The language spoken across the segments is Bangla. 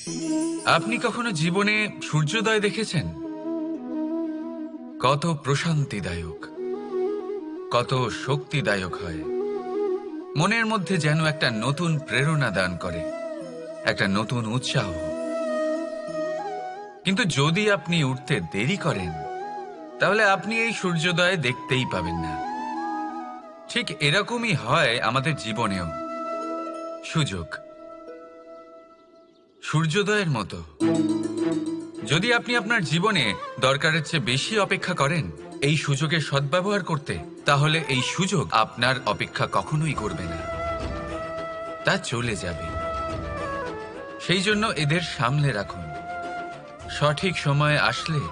আপনি কখনো জীবনে সূর্যোদয় দেখেছেন? কত প্রশান্তিদায়ক, কত শক্তিদায়ক হয়। মনের মধ্যে যেন একটা নতুন প্রেরণা দান করে, একটা নতুন উৎসাহ। কিন্তু যদি আপনি উঠতে দেরি করেন, তাহলে আপনি এই সূর্যোদয় দেখতেই পাবেন না। ঠিক এরকমই হয় আমাদের জীবনেও। সুযোগ সূর্যোদয়ের মতো। যদি আপনি আপনার জীবনে দরকারের চেয়ে বেশি অপেক্ষা করেন এই সুযোগের সদ্ব্যবহার করতে, তাহলে এই সুযোগ আপনার অপেক্ষা কখনোই করবে না, তা চলে যাবে। সেই জন্য এদের সামলে রাখুন। সঠিক সময় আসলে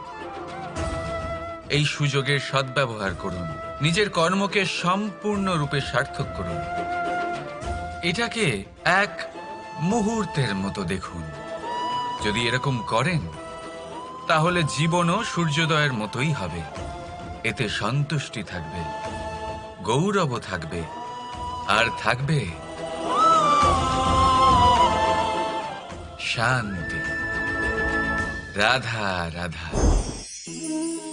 এই সুযোগের সদ্ব্যবহার করুন, নিজের কর্মকে সম্পূর্ণরূপে সার্থক করুন। এটাকে এক মুহূর্তের মতো দেখুন। যদি এরকম করেন, তাহলে জীবনও সূর্যোদয়ের মতোই হবে। এতে সন্তুষ্টি থাকবে, গৌরবও থাকবে, আর থাকবে শান্তি। রাধা রাধা।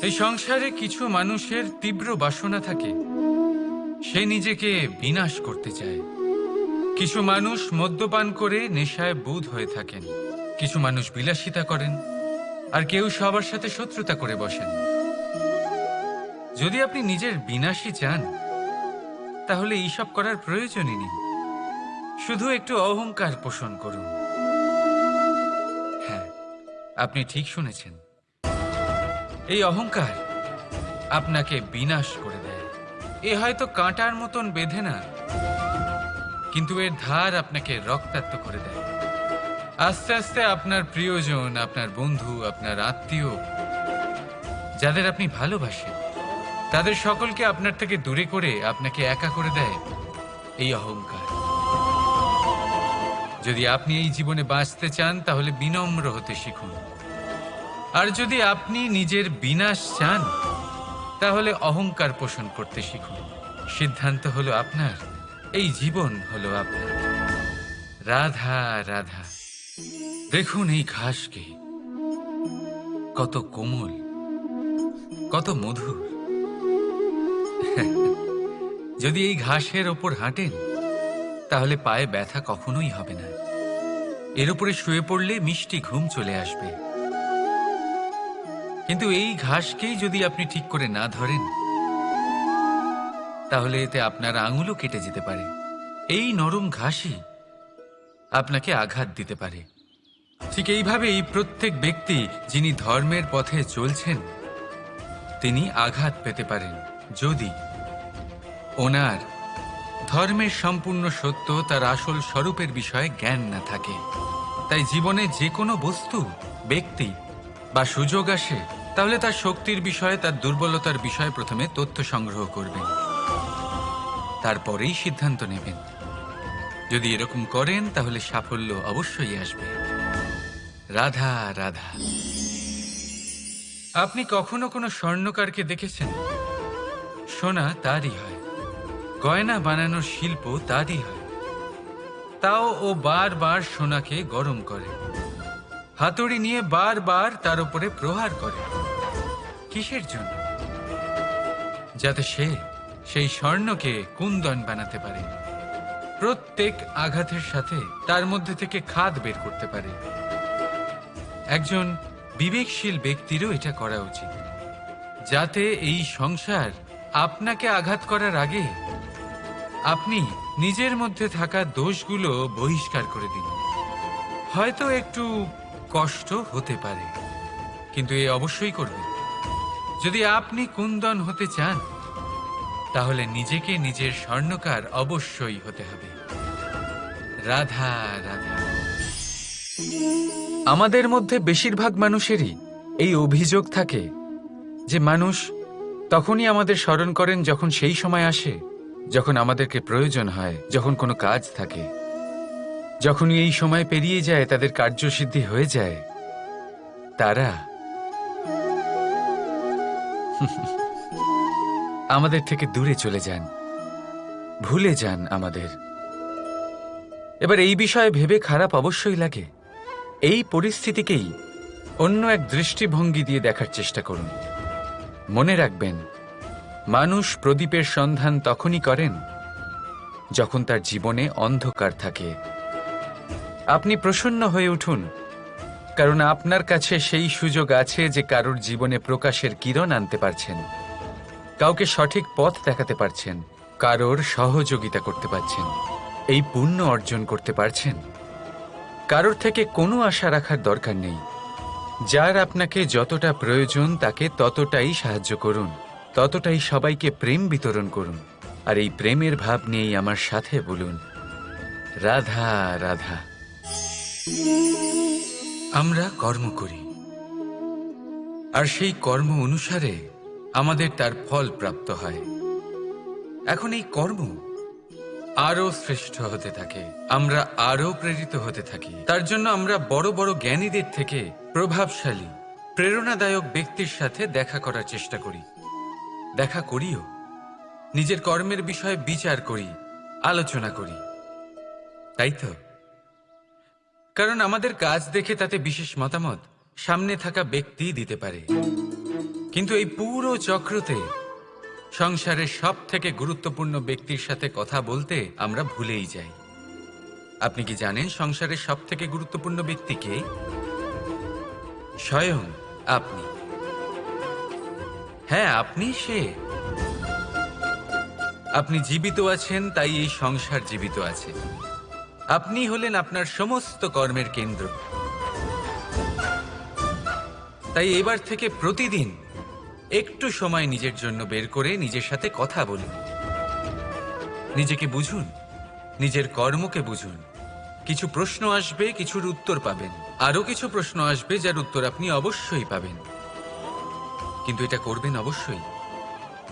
এই সংসারে কিছু মানুষের তীব্র বাসনা থাকে, সে নিজেকে বিনাশ করতে চায়। কিছু মানুষ মদ্যপান করে নেশায় বুঁদ হয়ে থাকেন, কিছু মানুষ বিলাসিতা করেন, আর কেউ সবার সাথে শত্রুতা করে বসেন। যদি আপনি নিজের বিনাশই চান, তাহলে এইসব করার প্রয়োজনই নেই। শুধু একটু অহংকার পোষণ করুন। হ্যাঁ, আপনি ঠিক শুনেছেন। এই অহংকার আপনাকে বিনাশ করে দেয়। এ হয়তো কাঁটার মতন বেঁধে না, কিন্তু এর ধার আপনাকে রক্তাক্ত করে দেয়। আস্তে আস্তে আপনার প্রিয়জন, আপনার বন্ধু, আপনার আত্মীয়, যাদের আপনি ভালোবাসেন, তাদের সকলকে আপনার থেকে দূরে করে আপনাকে একা করে দেয় এই অহংকার। যদি আপনি এই জীবনে বাঁচতে চান, তাহলে বিনম্র হতে শিখুন। আর যদি আপনি নিজের বিনাশ চান, তাহলে অহংকার পোষণ করতে শিখুন। সিদ্ধান্ত হলো আপনার, এই জীবন হলো আপনার। রাধা রাধা। দেখুন এই ঘাসকে, কত কোমল, কত মধুর। যদি এই ঘাসের ওপর হাঁটেন, তাহলে পায়ে ব্যথা কখনোই হবে না। এর উপরে শুয়ে পড়লে মিষ্টি ঘুম চলে আসবে। কিন্তু এই ঘাসকেই যদি আপনি ঠিক করে না ধরেন, তাহলে এতে আপনার আঙুলও কেটে যেতে পারে। এই নরম ঘাসই আপনাকে আঘাত দিতে পারে। ঠিক এইভাবেই প্রত্যেক ব্যক্তি যিনি ধর্মের পথে চলছেন, তিনি আঘাত পেতে পারেন যদি ওনার ধর্মের সম্পূর্ণ সত্য, তার আসল স্বরূপের বিষয়ে জ্ঞান না থাকে। তাই জীবনে যে কোনো বস্তু, ব্যক্তি বা সুযোগ আসে, তাহলে তার শক্তির বিষয়ে, তার দুর্বলতার বিষয়ে প্রথমে তথ্য সংগ্রহ করবেন, তারপরেই সিদ্ধান্ত নেবেন। যদি এরকম করেন, তাহলে সাফল্য অবশ্যই আসবে। রাধা রাধা। আপনি কখনো কোনো স্বর্ণকারকে দেখেছেন? সোনা তারই হয়, গয়না বানানোর শিল্প তারই হয়। তাও ও বারবার সোনাকে গরম করে, হাতুড়ি নিয়ে বারবার তার উপরে প্রহার করে। কিসের জন্য? যাতে সে সেই স্বর্ণকে কুন্দন বানাতে পারে, প্রত্যেক আঘাতের সাথে তার মধ্যে থেকে খাদ বের করতে পারে। একজন বিবেকশীল ব্যক্তিরও এটা করা উচিত, যাতে এই সংসার আপনাকে আঘাত করার আগে আপনি নিজের মধ্যে থাকা দোষগুলো বহিষ্কার করে দিন। হয়তো একটু কষ্ট হতে পারে, কিন্তু এ অবশ্যই করবেন। যদি আপনি কুন্দন হতে চান, তাহলে নিজেকে নিজের স্বর্ণকার অবশ্যই হতে হবে। রাধা রাধা। আমাদের মধ্যে বেশিরভাগ মানুষেরই এই অভিযোগ থাকে যে মানুষ তখনই আমাদের স্মরণ করেন যখন সেই সময় আসে যখন আমাদেরকে প্রয়োজন হয়, যখন কোনো কাজ থাকে। যখনই এই সময় পেরিয়ে যায়, তাদের কার্যসিদ্ধি হয়ে যায়, তারা আমাদের থেকে দূরে চলে যান, ভুলে যান আমাদের। এবার এই বিষয়ে ভেবে খারাপ অবশ্যই লাগে, এই পরিস্থিতিকেই অন্য এক দৃষ্টিভঙ্গি দিয়ে দেখার চেষ্টা করুন। মনে রাখবেন, মানুষ প্রদীপের সন্ধান তখনই করেন যখন তার জীবনে অন্ধকার থাকে। আপনি প্রসন্ন হয়ে উঠুন, কারণ আপনার কাছে সেই সুযোগ আছে যে কারোর জীবনে প্রকাশের কিরণ আনতে পারছেন, কাউকে সঠিক পথ দেখাতে পারছেন, কারোর সহযোগিতা করতে পারছেন, এই পুণ্য অর্জন করতে পারছেন। কারোর থেকে কোনো আশা রাখার দরকার নেই। যার আপনাকে যতটা প্রয়োজন তাকে ততটাই সাহায্য করুন, ততটাই সবাইকে প্রেম বিতরণ করুন। আর এই প্রেমের ভাব নিয়েই আমার সাথে বলুন, রাধা রাধা। আমরা কর্ম করি, আর সেই কর্ম অনুসারে আমাদের তার ফল প্রাপ্ত হয়। এখন এই কর্ম আরো শ্রেষ্ঠ হতে থাকে, আমরা আরো প্রেরিত হতে থাকি। তার জন্য আমরা বড় বড় জ্ঞানীদের থেকে প্রভাবশালী, প্রেরণাদায়ক ব্যক্তির সাথে দেখা করার চেষ্টা করি, দেখা করিও। নিজের কর্মের বিষয়ে বিচার করি, আলোচনা করি, তাই তো? কারণ আমাদের কাজ দেখে তাতে বিশেষ মতামত সামনে থাকা ব্যক্তি দিতে পারে, কিন্তু এই পুরো চক্রতে সংসারের সব থেকে গুরুত্বপূর্ণ ব্যক্তির সাথে কথা বলতে আমরা ভুলেই যাই। আপনি কি জানেন সংসারের সব থেকে গুরুত্বপূর্ণ ব্যক্তি কে? স্বয়ং আপনি। হ্যাঁ, আপনি সে। আপনি জীবিত আছেন, তাই এই সংসার জীবিত আছে। আপনি হলেন আপনার সমস্ত কর্মের কেন্দ্র। তাই এবার থেকে প্রতিদিন একটু সময় নিজের জন্য বের করে নিজের সাথে কথা বলুন, নিজেকে বুঝুন, নিজের কর্মকে বুঝুন। কিছু প্রশ্ন আসবে, কিছুর উত্তর পাবেন, আরো কিছু প্রশ্ন আসবে যার উত্তর আপনি অবশ্যই পাবেন, কিন্তু এটা করবেন অবশ্যই,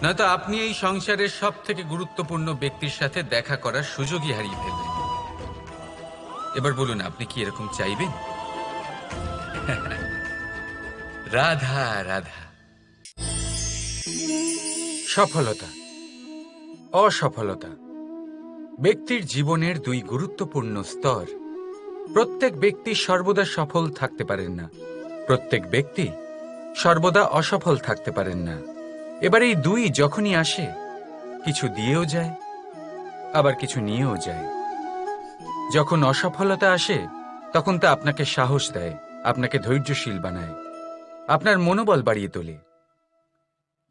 নয়তো আপনি এই সংসারের সব থেকে গুরুত্বপূর্ণ ব্যক্তির সাথে দেখা করার সুযোগই হারিয়ে ফেলবেন। এবার বলুন, আপনি কি এরকম চাইবেন? রাধা রাধা। সফলতা, অসফলতা ব্যক্তির জীবনের দুই গুরুত্বপূর্ণ স্তর। প্রত্যেক ব্যক্তি সর্বদা সফল থাকতে পারেন না, প্রত্যেক ব্যক্তি সর্বদা অসফল থাকতে পারেন না। এবার এই দুই যখনই আসে, কিছু দিয়েও যায়, আবার কিছু নিয়েও যায়। যখন অসফলতা আসে তখন তা আপনাকে সাহস দেয়, আপনাকে ধৈর্যশীল বানায়, আপনার মনোবল বাড়িয়ে তোলে,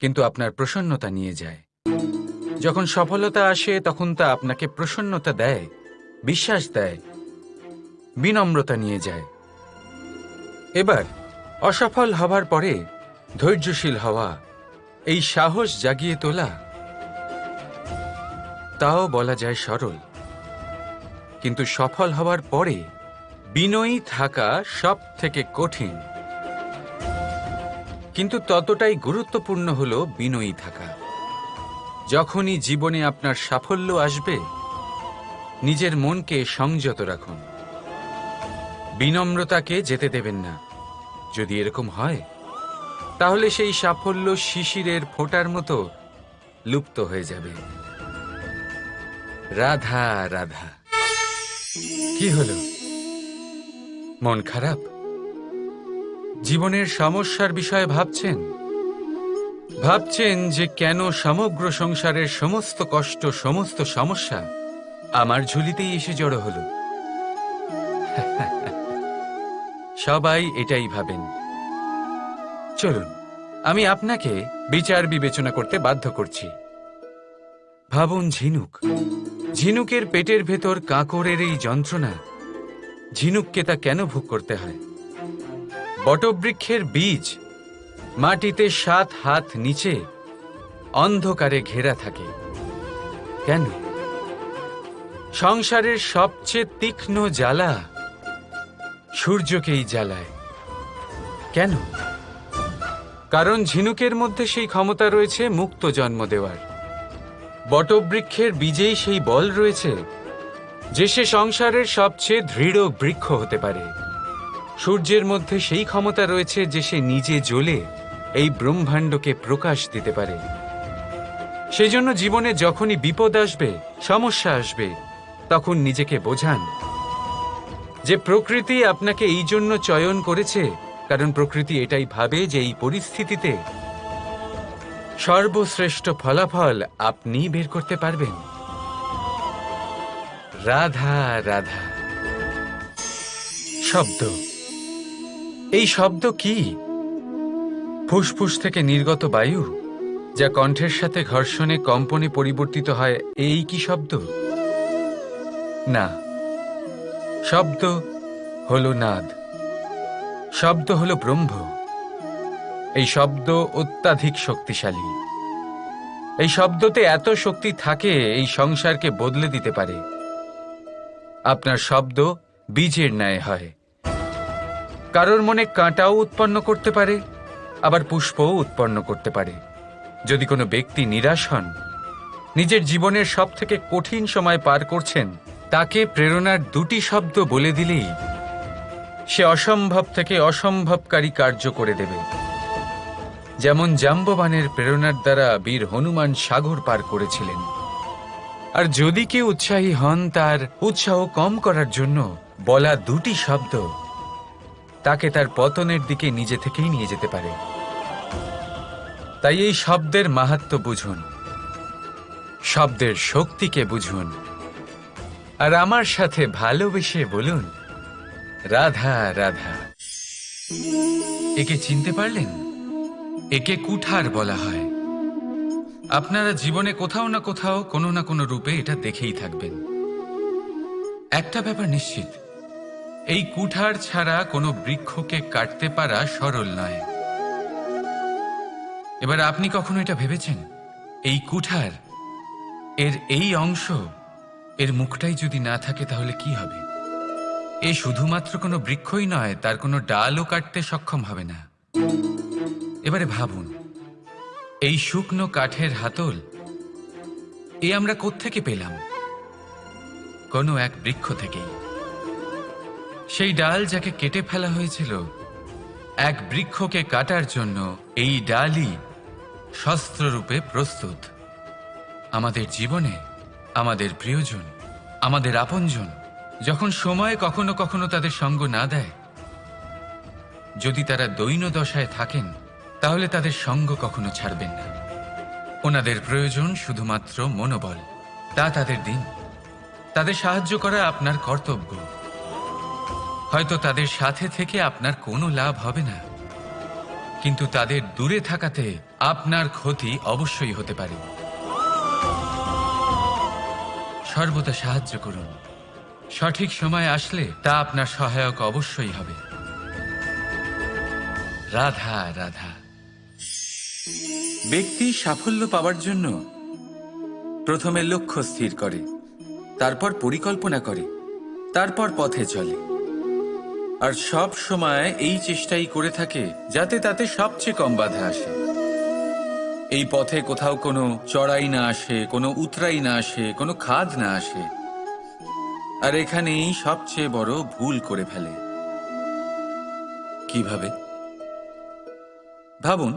কিন্তু আপনার প্রসন্নতা নিয়ে যায়। যখন সফলতা আসে তখন তা আপনাকে প্রসন্নতা দেয়, বিশ্বাস দেয়, বিনম্রতা নিয়ে যায়। এবার অসফল হবার পরে ধৈর্যশীল হওয়া, এই সাহস জাগিয়ে তোলা, তাও বলা যায় সরল, কিন্তু সফল হওয়ার পরে বিনয়ী থাকা সব থেকে কঠিন। কিন্তু ততটাই গুরুত্বপূর্ণ হলো বিনয়ী থাকা। যখনই জীবনে আপনার সাফল্য আসবে, নিজের মনকে সংযত রাখুন, বিনম্রতাকে যেতে দেবেন না। যদি এরকম হয়, তাহলে সেই সাফল্য শিশিরের ফোঁটার মতো লুপ্ত হয়ে যাবে। রাধা রাধা। কি হলো, মন খারাপ? জীবনের সমস্যার বিষয়ে ভাবছেন? ভাবছেন যে কেন সমগ্র সংসারের সমস্ত কষ্ট, সমস্ত সমস্যা আমার ঝুলিতেই এসে জড়ো হলো? সবাই এটাই ভাবেন। চলুন, আমি আপনাকে বিচার বিবেচনা করতে বাধ্য করছি। ভাবুন, ঝিনুক, ঝিনুকের পেটের ভেতর কাঁকড়ের এই যন্ত্রণা, ঝিনুককে তা কেন ভোগ করতে হয়? বটবৃক্ষের বীজ মাটিতে 7 হাত নিচে অন্ধকারে ঘেরা থাকে কেন? সংসারের সবচেয়ে তীক্ষ্ণ জ্বালা সূর্যকেই জ্বালায় কেন? কারণ ঝিনুকের মধ্যে সেই ক্ষমতা রয়েছে মুক্ত জন্ম দেওয়ার। বটবৃক্ষের বীজেই সেই বল রয়েছে যে সে সংসারের সবচেয়ে দৃঢ় বৃক্ষ হতে পারে। সূর্যের মধ্যে সেই ক্ষমতা রয়েছে যে সে নিজে জ্বলে এই ব্রহ্মাণ্ডকে প্রকাশ দিতে পারে। সেই জন্য জীবনে যখনই বিপদ আসবে, সমস্যা আসবে, তখন নিজেকে বোঝান যে প্রকৃতি আপনাকে এই জন্য চয়ন করেছে, কারণ প্রকৃতি এটাই ভাবে যে এই পরিস্থিতিতে সর্বশ্রেষ্ঠ ফলাফল আপনি বের করতে পারবেন। রাধা রাধা শব্দ, এই শব্দ কি? ফুসফুস থেকে নির্গত বায়ু যা কণ্ঠের সাথে ঘর্ষণে কম্পনে পরিবর্তিত হয়, এই কি শব্দ? না, শব্দ হলো নাদ, শব্দ হলো ব্রহ্ম। এই শব্দ অত্যাধিক শক্তিশালী। এই শব্দতে এত শক্তি থাকে এই সংসারকে বদলে দিতে পারে। আপনার শব্দ বীজের ন্যায় হয়, কারোর মনে কাঁটাও উৎপন্ন করতে পারে, আবার পুষ্পও উৎপন্ন করতে পারে। যদি কোনো ব্যক্তি নিরাশ হন, নিজের জীবনের সব থেকে কঠিন সময় পার করছেন, তাকে প্রেরণার দুটি শব্দ বলে দিলেই সে অসম্ভব থেকে অসম্ভবকারী কার্য করে দেবে। যেমন জাম্ববানের প্রেরণার দ্বারা বীর হনুমান সাগর পার করেছিলেন। আর যদি কেউ উৎসাহী হন, তার উৎসাহ কম করার জন্য বলা দুটি শব্দ তাকে তার পতনের দিকে নিজে থেকেই নিয়ে যেতে পারে। তাই এই শব্দের মাহাত্ম্য বুঝুন, শব্দের শক্তিকে বুঝুন, আর আমার সাথে ভালোবেসে বলুন রাধা রাধা। একে চিনতে পারলেন? একে কুঠার বলা হয়। আপনারা জীবনে কোথাও না কোথাও কোনো না কোনো রূপে এটা দেখেই থাকবেন। একটা ব্যাপার নিশ্চিত, এই কুঠার ছাড়া কোনো বৃক্ষকে কাটতে পারা সরল নয়। এবার আপনি কখনো এটা ভেবেছেন, এই কুঠার এর এই অংশ, এর মুখটাই যদি না থাকে তাহলে কি হবে? এ শুধুমাত্র কোনো বৃক্ষই নয়, তার কোনো ডালও কাটতে সক্ষম হবে না। এবারে ভাবুন, এই শুকনো কাঠের হাতল এ আমরা কোত্থেকে পেলাম? কোনো এক বৃক্ষ থেকেই। সেই ডাল যাকে কেটে ফেলা হয়েছিল এক বৃক্ষকে কাটার জন্য, এই ডালই শস্ত্ররূপে প্রস্তুত। আমাদের জীবনে আমাদের প্রিয়জন, আমাদের আপনজন যখন সময় কখনো কখনো তাদের সঙ্গ না দেয়, যদি তারা দৈন্য দশায় থাকেন, তাহলে তাদের সঙ্গ কখনো ছাড়বেন না। ওনাদের প্রয়োজন শুধুমাত্র মনোবল। তা তাদের দিন, তাদের সাহায্য করা আপনার কর্তব্য। হয়তো তাদের সাথে থেকে আপনার কোনো লাভ হবে না, কিন্তু তাদের দূরে থাকাতে আপনার ক্ষতি অবশ্যই হতে পারে। সর্বদা সাহায্য করুন, সঠিক সময় আসলে তা আপনার সহায়ক অবশ্যই হবে। রাধা রাধা। ব্যক্তি সাফল্য পাওয়ার জন্য প্রথমে লক্ষ্য স্থির করে, তারপর পরিকল্পনা করে, তারপর পথে চলে। আর সব সময় এই চেষ্টাই করে থাকে যাতে তাতে সবচেয়ে কম বাধা আসে। এই পথে কোথাও কোনো চড়াই না আসে, কোনো উতরাই না আসে, কোনো খাদ না আসে। আর এখানেই সবচেয়ে বড় ভুল করে ফেলে। কিভাবে? ভাবুন,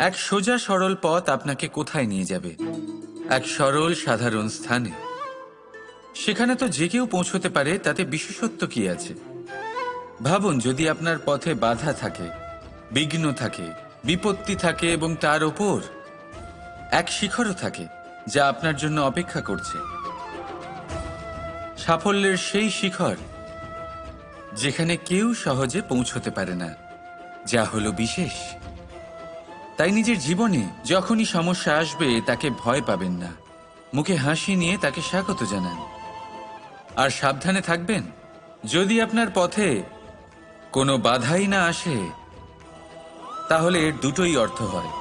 এক সোজা সরল পথ আপনাকে কোথায় নিয়ে যাবে? এক সরল সাধারণ স্থানে। সেখানে তো যে কেউ পৌঁছতে পারে, তাতে বিশেষত্ব কি আছে? ভাবুন, যদি আপনার পথে বাধা থাকে, বিঘ্ন থাকে, বিপত্তি থাকে এবং তার ওপর এক শিখরও থাকে যা আপনার জন্য অপেক্ষা করছে। সাফল্যের সেই শিখর যেখানে কেউ সহজে পৌঁছতে পারে না, যা হলো বিশেষ। তাই নিজের জীবনে যখনই সমস্যা আসবে তাকে ভয় পাবেন না, মুখে হাসি নিয়ে তাকে স্বাগত জানান। আর সাবধানে থাকবেন, যদি আপনার পথে কোনো বাধাই না আসে, তাহলে এর দুটোই অর্থ হয়।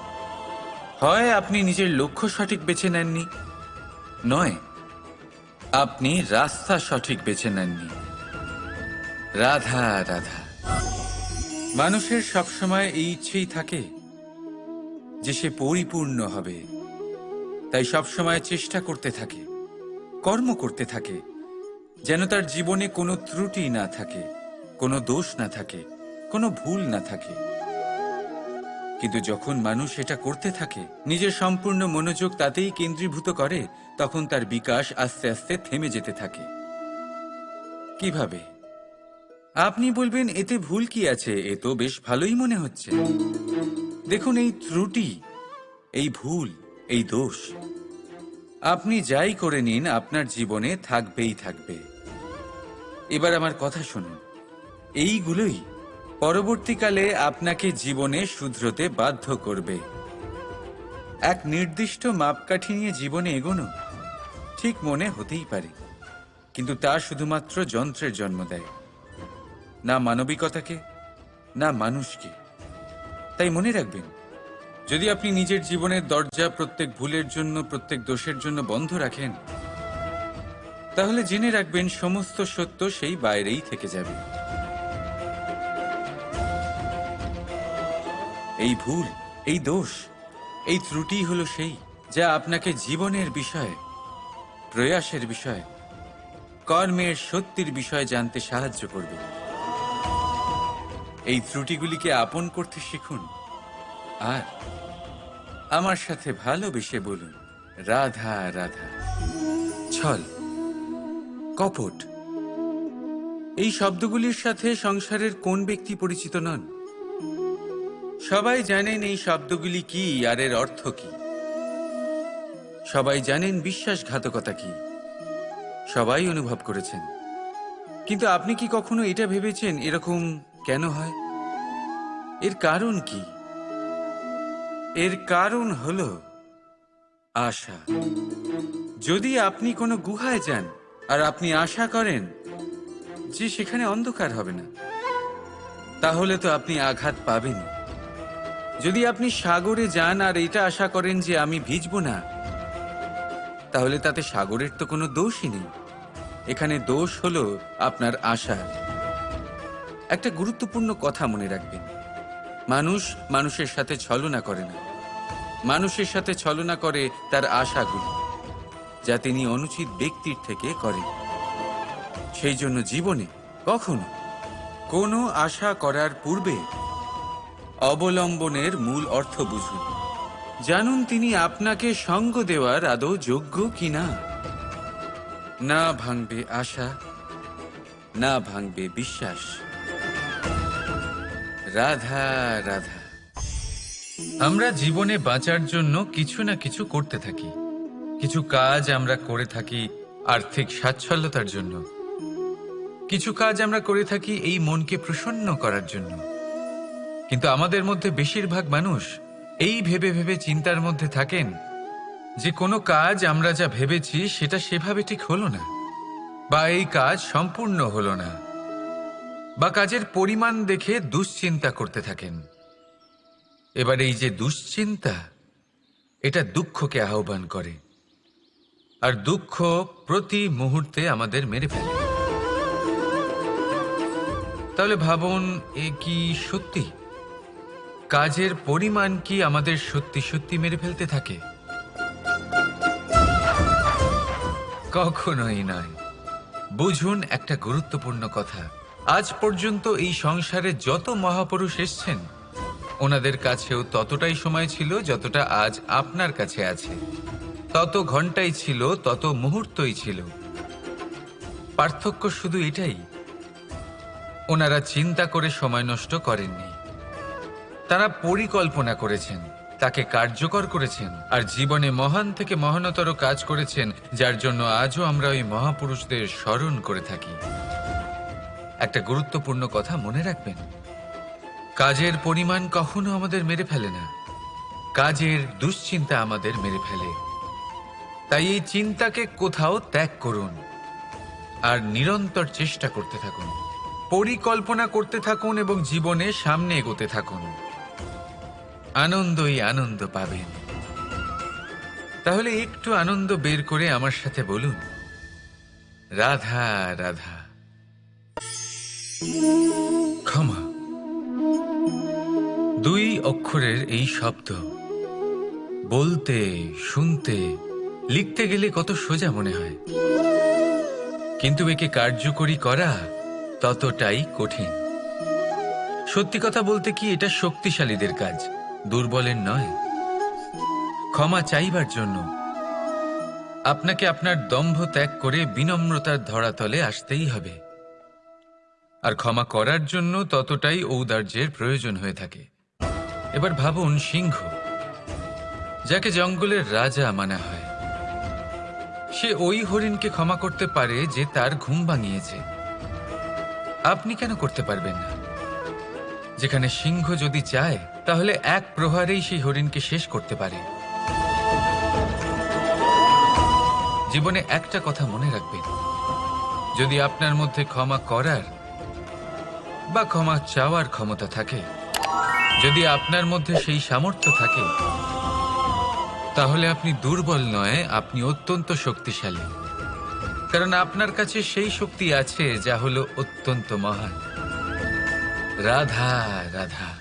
হয় আপনি নিজের লক্ষ্য সঠিক বেছে নেননি, নয় আপনি রাস্তা সঠিক বেছে নেননি। রাধা রাধা। মানুষের সবসময় এই ইচ্ছেই থাকে যে সে পরিপূর্ণ হবে, তাই সবসময় চেষ্টা করতে থাকে, কর্ম করতে থাকে, যেন তার জীবনে কোনো ত্রুটি না থাকে, কোনো দোষ না থাকে, কোনো ভুল না থাকে। কিন্তু যখন মানুষ এটা করতে থাকে, নিজের সম্পূর্ণ মনোযোগ তাতেই কেন্দ্রীভূত করে, তখন তার বিকাশ আস্তে আস্তে থেমে যেতে থাকে। কিভাবে? আপনি বলবেন এতে ভুল কি আছে, এ তো বেশ ভালোই মনে হচ্ছে। দেখুন, এই ত্রুটি, এই ভুল, এই দোষ আপনি যাই করে নিন আপনার জীবনে থাকবেই থাকবে। এবার আমার কথা শুনুন, এইগুলোই পরবর্তীকালে আপনাকে জীবনে শুধরোতে বাধ্য করবে। এক নির্দিষ্ট মাপকাঠি নিয়ে জীবনে এগোনো ঠিক মনে হতেই পারে, কিন্তু তা শুধুমাত্র যন্ত্রের জন্ম দেয়, না মানবিকতাকে, না মানুষকে। তাই মনে রাখবেন, যদি আপনি নিজের জীবনের দরজা প্রত্যেক ভুলের জন্য, প্রত্যেক দোষের জন্য বন্ধ রাখেন, তাহলে জেনে রাখবেন সমস্ত সত্য সেই বাইরেই থেকে যাবে। এই ভুল, এই দোষ, এই ত্রুটি হলো সেই যা আপনাকে জীবনের বিষয়ে, প্রয়াসের বিষয়ে, কর্মের সত্যির বিষয়ে জানতে সাহায্য করবে। এই ত্রুটিগুলিকে আপন করতে শিখুন আর আমার সাথে ভালোবেসে বলুন, রাধা রাধা। ছল, কপট, এই শব্দগুলির সাথে সংসারের কোন ব্যক্তি পরিচিত নন? সবাই জানেন এই শব্দগুলি কি আর এর অর্থ কি। সবাই জানেন বিশ্বাসঘাতকতা কি, সবাই অনুভব করেছেন। কিন্তু আপনি কি কখনো এটা ভেবেছেন এরকম কেন হয়? এর কারণ কি? এর কারণ হলো আশা। যদি আপনি কোনো গুহায় যান আর আপনি আশা করেন যে সেখানে অন্ধকার হবে না, তাহলে তো আপনি আঘাত পাবেন। যদি আপনি সাগরে যান আর এটা আশা করেন যে আমি ভিজব না, তাহলে তাতে সাগরের তো কোনো দোষই নেই। এখানে দোষ হলো আপনার আশা। একটা গুরুত্বপূর্ণ কথা মনে রাখবেন, মানুষ মানুষের সাথে ছলনা করে না, মানুষের সাথে ছলনা করে তার আশাগুলি, যা তিনি অনুচিত ব্যক্তির থেকে করেন। সেই জন্য জীবনে কখনো কোনো আশা করার পূর্বে অবলম্বনের মূল অর্থ বুঝুন। জানুন তিনি আপনাকে সঙ্গ দেওয়ার আদৌ যোগ্য কিনা। না ভাঙবে আশা, না ভাঙবে বিশ্বাস। রাধা রাধা। আমরা জীবনে বাঁচার জন্য কিছু না কিছু করতে থাকি। কিছু কাজ আমরা করে থাকি আর্থিক স্বাচ্ছল্যতার জন্য, কিছু কাজ আমরা করে থাকি এই মনকে প্রসন্ন করার জন্য। কিন্তু আমাদের মধ্যে বেশিরভাগ মানুষ এই ভেবে ভেবে চিন্তার মধ্যে থাকেন যে কোনো কাজ আমরা যা ভেবেছি সেটা সেভাবে ঠিক হলো না, বা এই কাজ সম্পূর্ণ হলো না, বা কাজের পরিমাণ দেখে দুশ্চিন্তা করতে থাকেন। এবার এই যে দুশ্চিন্তা, এটা দুঃখকে আহ্বান করে, আর দুঃখ প্রতি মুহূর্তে আমাদের মেরে ফেলে। তাহলে ভাবুন, এ কি সত্যি? কাজের পরিমাণ কি আমাদের সত্যি সত্যি মেরে ফেলতে থাকে? কখনোই নয়। বুঝুন একটা গুরুত্বপূর্ণ কথা, আজ পর্যন্ত এই সংসারে যত মহাপুরুষ এসছেন, ওনাদের কাছেও ততটাই সময় ছিল যতটা আজ আপনার কাছে আছে, তত ঘন্টাই ছিল, তত মুহূর্তই ছিল। পার্থক্য শুধু এটাই, ওনারা চিন্তা করে সময় নষ্ট করেননি, তারা পরিকল্পনা করেছেন, তাকে কার্যকর করেছেন, আর জীবনে মহান থেকে মহানতর কাজ করেছেন, যার জন্য আজও আমরা ওই মহাপুরুষদের স্মরণ করে থাকি। একটা গুরুত্বপূর্ণ কথা মনে রাখবেন, কাজের পরিমাণ কখনো আমাদের মেরে ফেলে না, কাজের দুশ্চিন্তা আমাদের মেরে ফেলে। তাই এই চিন্তাকে কোথাও ত্যাগ করুন আর নিরন্তর চেষ্টা করতে থাকুন, পরিকল্পনা করতে থাকুন এবং জীবনে সামনে এগোতে থাকুন। আনন্দই আনন্দ পাবেন। তাহলে একটু আনন্দ বের করে আমার সাথে বলুন, রাধা রাধা। ক্ষমা, দুই অক্ষরের এই শব্দ বলতে, শুনতে, লিখতে গেলে কত সোজা মনে হয়, কিন্তু একে কার্যকরী করা ততটাই কঠিন। সত্যি কথা বলতে কি, এটা শক্তিশালীদের কাজ, দুর্বলের নয়। ক্ষমা চাইবার জন্য আপনাকে আপনার দম্ভ ত্যাগ করে বিনম্রতার ধরাতলে আসতেই হবে। আর ক্ষমা করার জন্য ততটাই ঔদার্যের প্রয়োজন হয়ে থাকে। এবার ভাবুন সিংহ, যাকে জঙ্গলের রাজা মানা হয়, সে ওই হরিণকে ক্ষমা করতে পারে যে তার ঘুম ভাঙিয়েছে। আপনি কেন করতে পারবেন না? যেখানে সিংহ যদি চায় তাহলে এক প্রহারেই সেই হরিণকে শেষ করতে পারে। জীবনে একটা কথা মনে রাখবেন, যদি আপনার মধ্যে ক্ষমা করার বা ক্ষমা চাওয়ার ক্ষমতা থাকে, যদি আপনার মধ্যে সেই সামর্থ্য থাকে, তাহলে আপনি দুর্বল নয়, আপনি অত্যন্ত শক্তিশালী। কারণ আপনার কাছে সেই শক্তি আছে যা হলো অত্যন্ত মহান। রাধা রাধা।